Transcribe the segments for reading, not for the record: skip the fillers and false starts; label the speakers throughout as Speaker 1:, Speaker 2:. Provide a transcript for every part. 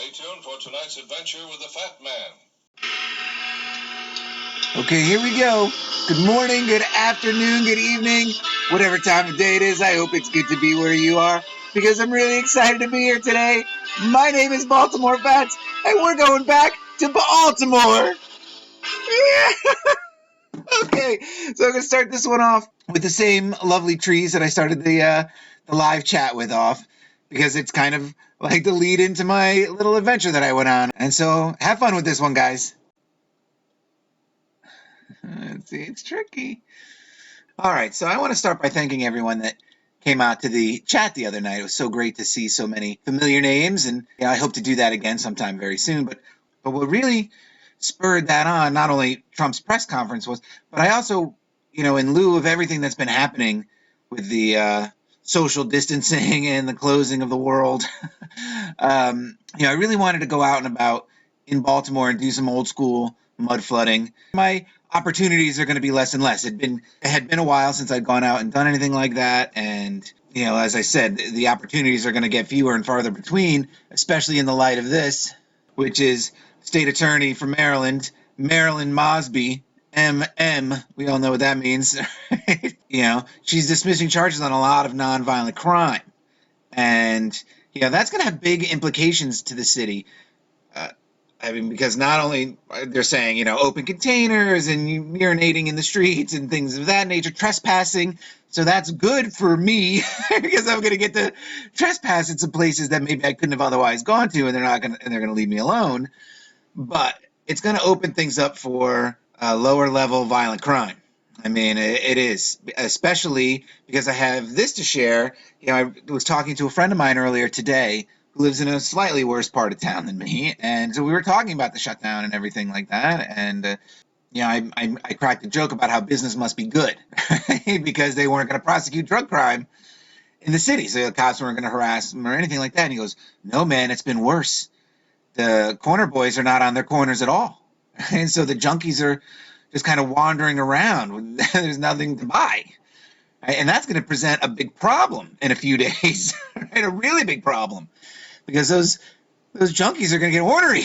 Speaker 1: Stay tuned for tonight's adventure with the Fat Man.
Speaker 2: Okay, here we go. Good morning, good afternoon, good evening, whatever time of day it is. I hope it's good to be where you are because I'm really excited to be here today. My name is Baltimore Fats, and we're going back to Baltimore. Yeah. Okay, so I'm gonna start this one off with the same lovely trees that I started the live chat with off, because it's kind of like the lead into my little adventure that I went on. And so have fun with this one, guys. Let's see, it's tricky. All right, so I want to start by thanking everyone that came out to the chat the other night. It was so great to see so many familiar names, and I hope to do that again sometime very soon. But what really spurred that on, not only Trump's press conference was, but I also, in lieu of everything that's been happening with the social distancing and the closing of the world, I really wanted to go out and about in Baltimore and do some old school mud flooding. My opportunities are going to be less and less. It had been a while since I'd gone out and done anything like that, and as I said, the opportunities are going to get fewer and farther between, especially in the light of this, which is State Attorney for Maryland, Marilyn Mosby, MM. We all know what that means. She's dismissing charges on a lot of nonviolent crime, and that's going to have big implications to the city. Because not only they're saying, open containers and urinating in the streets and things of that nature, trespassing. So that's good for me because I'm going to get to trespass in some places that maybe I couldn't have otherwise gone to, and they're going to leave me alone. But it's going to open things up for lower level violent crime. I mean, it is, especially because I have this to share. I was talking to a friend of mine earlier today who lives in a slightly worse part of town than me, and so we were talking about the shutdown and everything like that, and I cracked a joke about how business must be good because they weren't going to prosecute drug crime in the city, so the cops weren't going to harass them or anything like that. And he goes, "No, man, it's been worse. The corner boys are not on their corners at all, and so the junkies are just kind of wandering around. There's nothing to buy." And that's going to present a big problem in a few days, right? A really big problem, because those junkies are going to get ornery.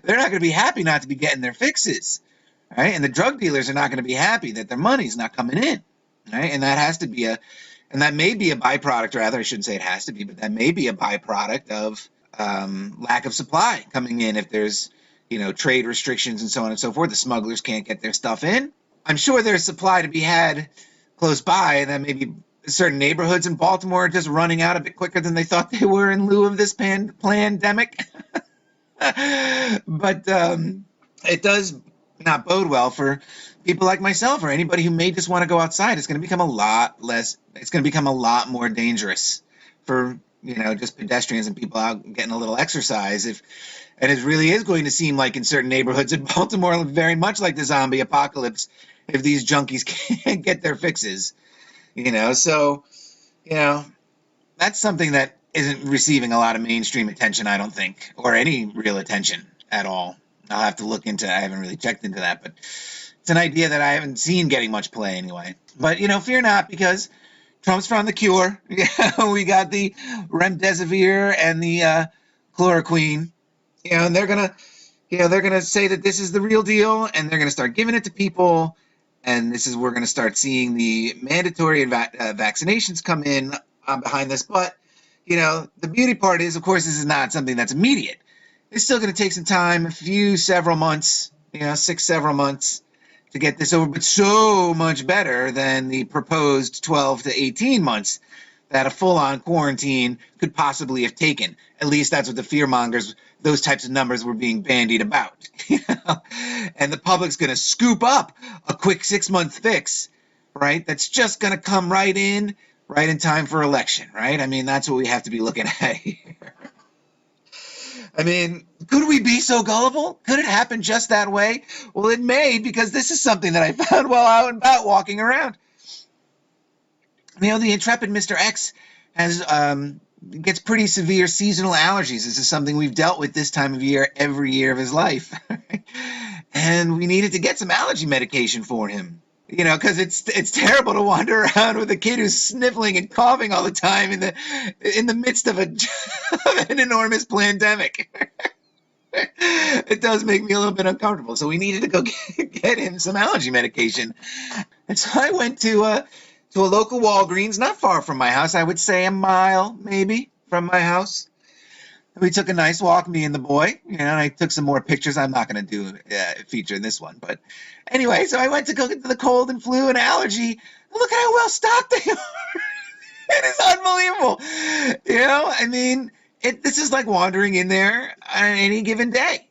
Speaker 2: They're not going to be happy not to be getting their fixes, right? And the drug dealers are not going to be happy that their money's not coming in, right? And that may be a byproduct, rather, I shouldn't say it has to be, but that may be a byproduct of lack of supply coming in. If there's, trade restrictions and so on and so forth, the smugglers can't get their stuff in. I'm sure there's supply to be had close by, and that maybe certain neighborhoods in Baltimore are just running out a bit quicker than they thought they were in lieu of this pandemic. But it does not bode well for people like myself or anybody who may just want to go outside. It's going to become a lot more dangerous for, just pedestrians and people out getting a little exercise. And it really is going to seem like in certain neighborhoods in Baltimore, very much like the zombie apocalypse, if these junkies can't get their fixes. So that's something that isn't receiving a lot of mainstream attention, I don't think, or any real attention at all. I'll have to look into it. I haven't really checked into that, but it's an idea that I haven't seen getting much play anyway. But, fear not, because Trump's found the cure. We got the remdesivir and the chloroquine, and they're going to say that this is the real deal, and they're going to start giving it to people. And we're going to start seeing the mandatory vaccinations come in behind this. But, the beauty part is, of course, this is not something that's immediate. It's still going to take some time, several months, several months to get this over. But so much better than the proposed 12 to 18 months that a full-on quarantine could possibly have taken. At least that's what the fearmongers, those types of numbers were being bandied about. And the public's going to scoop up a quick 6-month fix, right? That's just going to come right in time for election, right? I mean, that's what we have to be looking at here. I mean, could we be so gullible? Could it happen just that way? Well, it may, because this is something that I found while out and about walking around. The intrepid Mr. X gets pretty severe seasonal allergies. This is something we've dealt with this time of year every year of his life. And we needed to get some allergy medication for him. Because it's terrible to wander around with a kid who's sniffling and coughing all the time in the midst of of an enormous pandemic. It does make me a little bit uncomfortable. So we needed to go get him some allergy medication. And so I went to a local Walgreens, not far from my house. I would say a mile maybe from my house. We took a nice walk, me and the boy. And I took some more pictures. I'm not going to do a feature in this one, but anyway. So I went to go get the cold and flu and allergy. Look at how well stocked they are. It is unbelievable. I mean, this is like wandering in there on any given day.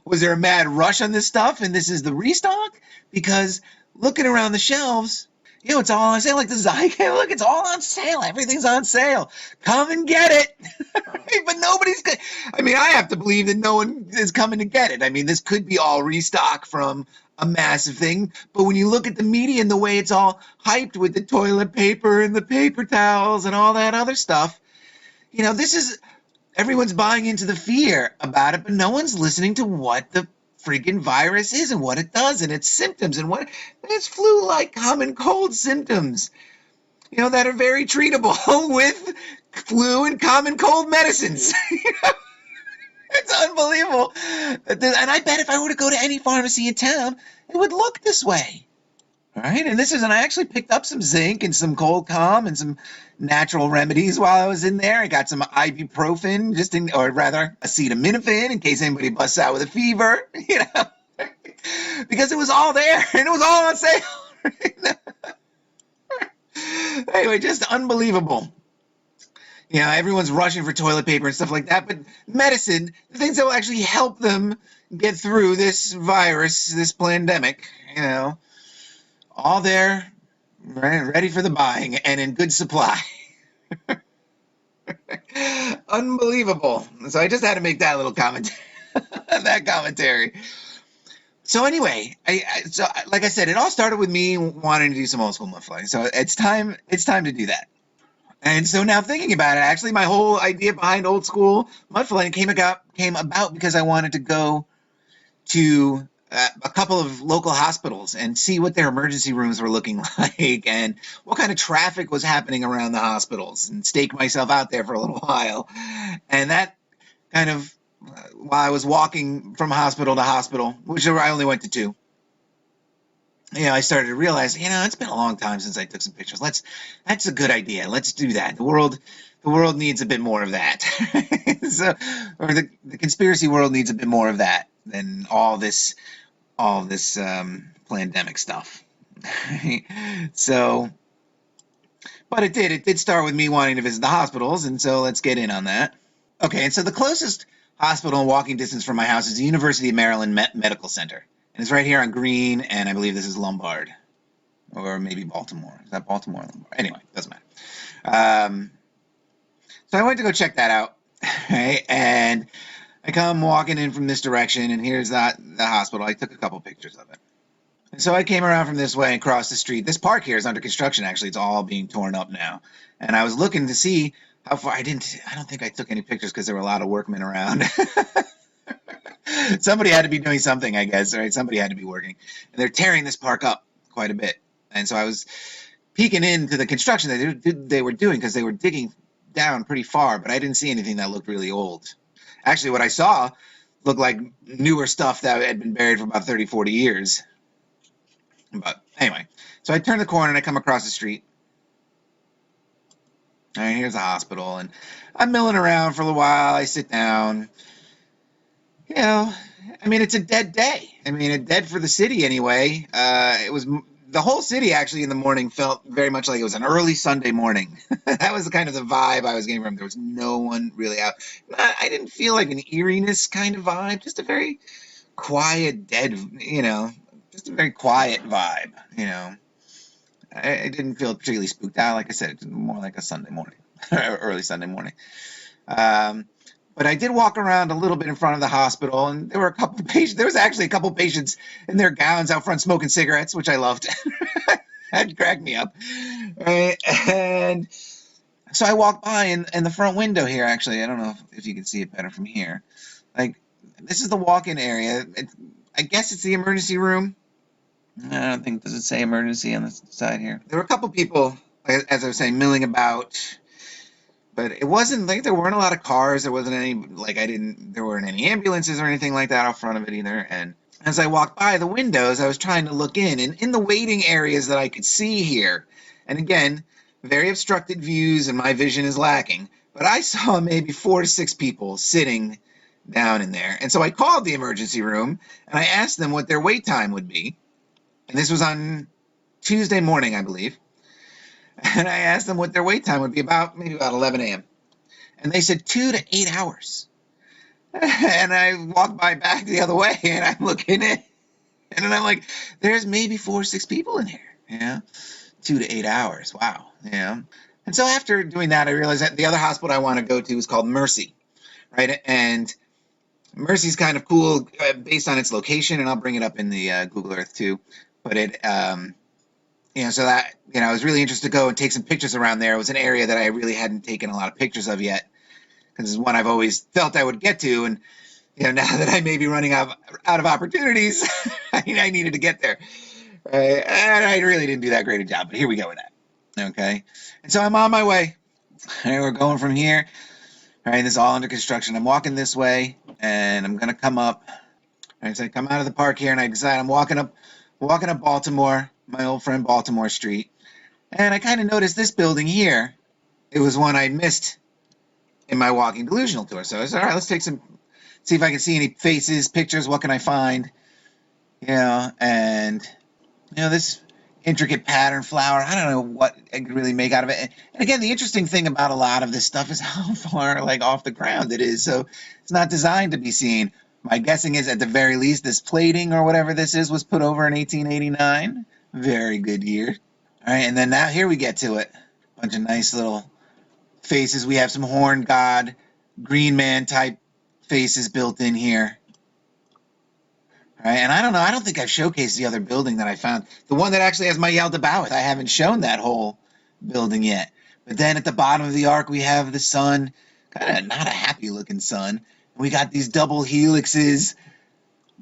Speaker 2: Was there a mad rush on this stuff and this is the restock? Because looking around the shelves, it's all on sale. Like the Zycam, look, it's all on sale. Everything's on sale. Come and get it. But nobody's good. I have to believe that no one is coming to get it. This could be all restock from a massive thing. But when you look at the media and the way it's all hyped with the toilet paper and the paper towels and all that other stuff, this is everyone's buying into the fear about it, but no one's listening to what the freaking virus is and what it does and its symptoms and it's flu-like common cold symptoms, that are very treatable with flu and common cold medicines. It's unbelievable. And I bet if I were to go to any pharmacy in town, it would look this way. All right, and I actually picked up some zinc and some cold calm and some natural remedies while I was in there. I got some ibuprofen, or rather acetaminophen, in case anybody busts out with a fever, because it was all there and it was all on sale. Anyway, just unbelievable. Everyone's rushing for toilet paper and stuff like that, but medicine, the things that will actually help them get through this virus, this pandemic, all there, ready for the buying and in good supply. Unbelievable. So I just had to make that little commentary. So anyway, like I said, it all started with me wanting to do some old school muffling. So it's time to do that. And so now thinking about it, actually my whole idea behind old school mudflowing came about because I wanted to go to a couple of local hospitals and see what their emergency rooms were looking like and what kind of traffic was happening around the hospitals, and stake myself out there for a little while. And that kind of, while I was walking from hospital to hospital, which I only went to two, I started to realize, it's been a long time since I took some pictures. That's a good idea. Let's do that. The world needs a bit more of that. Or the conspiracy world needs a bit more of that than all this pandemic stuff. So, but it did start with me wanting to visit the hospitals, and so let's get in on that. Okay, and so the closest hospital in walking distance from my house is the University of Maryland Medical Center. And it's right here on Green, and I believe this is Lombard. Or maybe Baltimore. Is that Baltimore or Lombard? Anyway, doesn't matter. So I went to go check that out. Right? And I come walking in from this direction, and here's the hospital. I took a couple pictures of it. And so I came around from this way and crossed the street. This park here is under construction, actually. It's all being torn up now. And I was looking to see how far. I don't think I took any pictures because there were a lot of workmen around. Somebody had to be doing something, I guess, right? Somebody had to be working. And they're tearing this park up quite a bit. And so I was peeking into the construction that they were doing, because they were digging down pretty far, but I didn't see anything that looked really old. Actually, what I saw looked like newer stuff that had been buried for about 30, 40 years. But anyway, so I turn the corner and I come across the street. All right, here's the hospital, and I'm milling around for a little while. I sit down. It's a dead day. Dead for the city anyway. It was the whole city actually in the morning felt very much like it was an early Sunday morning. That was kind of the vibe I was getting from. There was no one really out. I didn't feel like an eeriness kind of vibe. Just a very quiet, dead, just a very quiet vibe. I didn't feel particularly spooked out. Like I said, it's more like a Sunday morning, early Sunday morning. But I did walk around a little bit in front of the hospital, and there were a couple of patients. There was actually a couple of patients in their gowns out front smoking cigarettes, which I loved. That cracked me up. Right? And so I walked by in the front window here, actually. I don't know if you can see it better from here. Like, this is the walk-in area. I guess it's the emergency room.
Speaker 3: I don't think, does it say emergency on the side here?
Speaker 2: There were a couple people, as I was saying, milling about, but it wasn't like there weren't a lot of cars. There wasn't any, there weren't any ambulances or anything like that out front of it either. And as I walked by the windows, I was trying to look in, and in the waiting areas that I could see here, and again, very obstructed views and my vision is lacking, but I saw maybe 4 to 6 people sitting down in there. And so I called the emergency room and I asked them what their wait time would be. And this was on Tuesday morning, I believe. And I asked them what their wait time would be, maybe about 11 a.m. And they said 2 to 8 hours. And I walked by back the other way and I'm looking at, and then I'm like, there's maybe 4 or 6 people in here. Yeah. 2 to 8 hours. Wow. Yeah. And so after doing that, I realized that the other hospital I want to go to is called Mercy, right? And Mercy's kind of cool based on its location, and I'll bring it up in the Google Earth too. But it, so that, I was really interested to go and take some pictures around there. It was an area that I really hadn't taken a lot of pictures of yet, because it's one I've always felt I would get to. And, now that I may be running out of opportunities, I needed to get there. And I really didn't do that great a job, but here we go with that. Okay. And so I'm on my way. We're going from here. All right, this is all under construction. I'm walking this way, and I'm going to come up. All right, so I come out of the park here, and I decide I'm walking up Baltimore, my old friend Baltimore Street. And I kind of noticed this building here. It was one I missed in my walking delusional tour. So I said, all right, let's see if I can see any faces, pictures. What can I find? And this intricate pattern flower. I don't know what I could really make out of it. And again, the interesting thing about a lot of this stuff is how far off the ground it is. So it's not designed to be seen. My guessing is at the very least this plating or whatever this is was put over in 1889. Very good year. All right, and then now here we get to it. Bunch of nice little faces. We have some horned god, green man type faces built in here. All right, and I don't know. I don't think I've showcased the other building that I found. The one that actually has my Yaldabaoth. I haven't shown that whole building yet. But then at the bottom of the arc, we have the sun. Kind of not a happy looking sun. We got these double helixes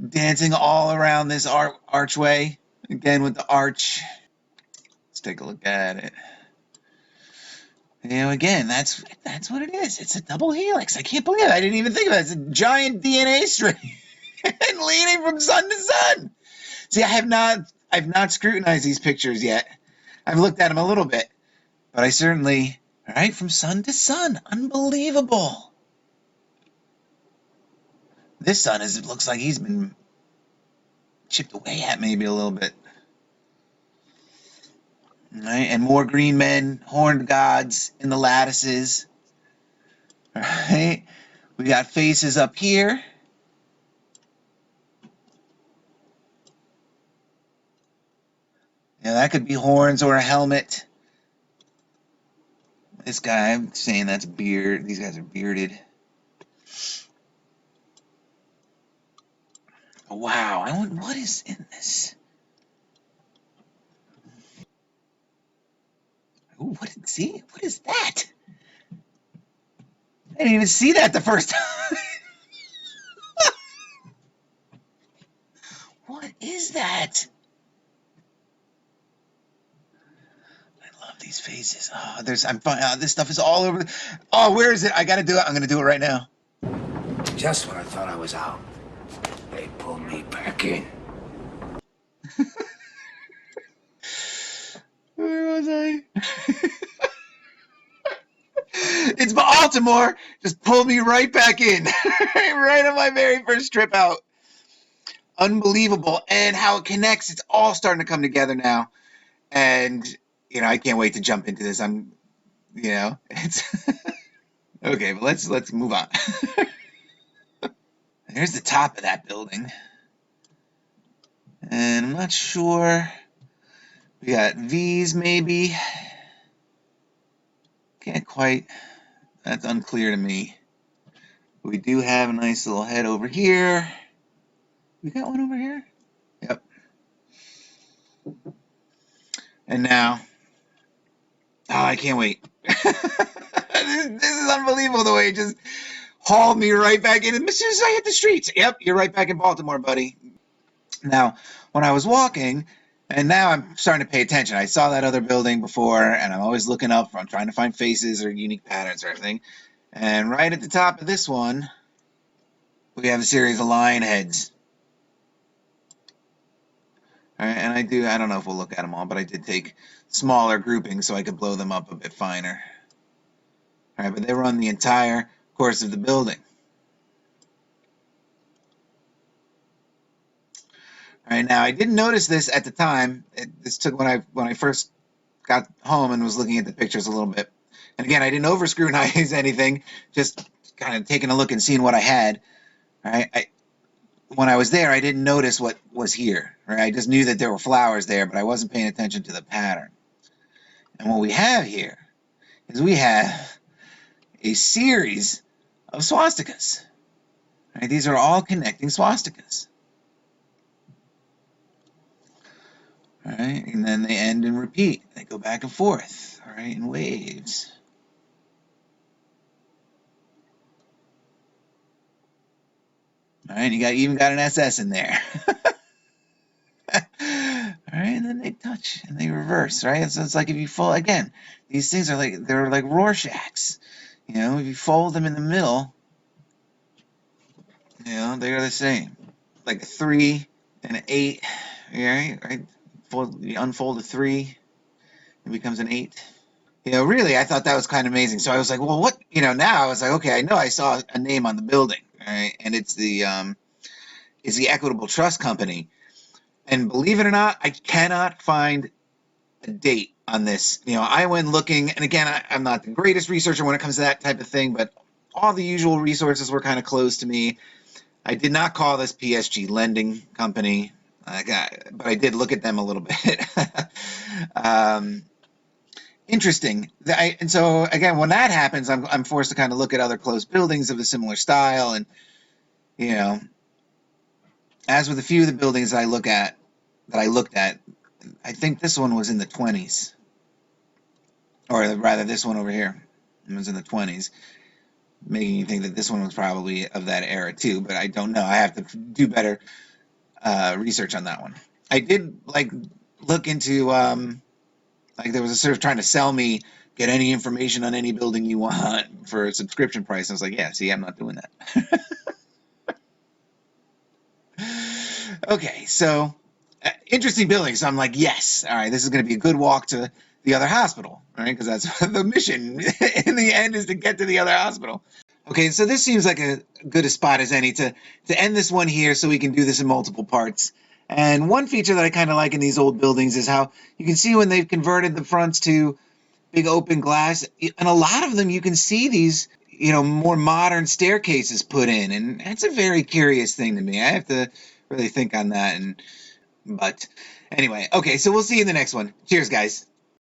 Speaker 2: dancing all around this archway. Again with the arch. Let's take a look at it. Again, that's what it is. It's a double helix. I can't believe it. I didn't even think of it. It's a giant DNA string and leaning from sun to sun. See, I've not scrutinized these pictures yet. I've looked at them a little bit, but I certainly, all right, from sun to sun. Unbelievable. This sun looks like he's been chipped away at maybe a little bit. All right, and more green men, horned gods in the lattices. All right, we got faces up here. That could be horns or a helmet. This guy, I'm saying that's beard. These guys are bearded. Wow, I wonder what is in this. Ooh, what is that? I didn't even see that the first time. What is that? I love these faces. Oh, this stuff is all over. Oh, where is it? I gotta do it. I'm gonna do it right now.
Speaker 4: Just when I thought I was out, they pulled me back in.
Speaker 2: Where was I? It's Baltimore. Just pulled me right back in. Right on my very first trip out. Unbelievable. And how it connects. It's all starting to come together now. And, I can't wait to jump into this. It's okay, but let's move on. There's the top of that building. And I'm not sure. We got V's maybe. Can't quite. That's unclear to me. But we do have a nice little head over here. We got one over here? Yep. And now, I can't wait. This is unbelievable the way it just hauled me right back in. As soon as I hit the streets, yep, you're right back in Baltimore, buddy. Now, when I was walking, And now I'm starting to pay attention. I saw that other building before, and I'm always looking up. I'm trying to find faces or unique patterns or everything. And right at the top of this one, we have a series of lion heads. All right, and I don't know if we'll look at them all, but I did take smaller groupings so I could blow them up a bit finer. All right, but they run the entire course of the building. All right, now I didn't notice this at the time. This took when I first got home and was looking at the pictures a little bit. And again, I didn't over scrutinize anything, just kind of taking a look and seeing what I had. All right, when I was there, I didn't notice what was here. Right, I just knew that there were flowers there, but I wasn't paying attention to the pattern. And what we have here is we have a series of swastikas. Right, these are all connecting swastikas. All right, and then they end and repeat. They go back and forth, all right, in waves. All right, you even got an SS in there. All right, and then they touch and they reverse, right? So it's like if you fold again, these things are they're like Rorschachs. You know, if you fold them in the middle, you know, they are the same. Like a 3 and an 8, right? You unfold a 3, it becomes an 8. You know, really, I thought that was kind of amazing. So I was like, well, what? You know, now I was like, okay, I know I saw a name on the building, right? And it's the Equitable Trust Company. And believe it or not, I cannot find a date on this. You know, I went looking, and again, I'm not the greatest researcher when it comes to that type of thing, but all the usual resources were kind of closed to me. I did not call this PSG Lending Company, but I did look at them a little bit. Interesting. And so, again, when that happens, I'm forced to kind of look at other closed buildings of a similar style. And, you know, as with a few of the buildings I looked at, I think this one was in the 20s. Or rather, this one over here was in the 20s, making you think that this one was probably of that era too. But I don't know. I have to do better research on that one. I did look into there was a sort of trying to sell me, get any information on any building you want for a subscription price. I was like, yeah, see, I'm not doing that. Okay, so interesting building. So I'm like, yes, all right, this is going to be a good walk to the other hospital, right? Because that's the mission in the end is to get to the other hospital. Okay, so this seems like a good a spot as any to end this one here so we can do this in multiple parts. And one feature that I kind of like in these old buildings is how you can see when they've converted the fronts to big open glass. And a lot of them you can see these, you know, more modern staircases put in. And that's a very curious thing to me. I have to really think on that. But anyway, okay, so we'll see you in the next one. Cheers, guys.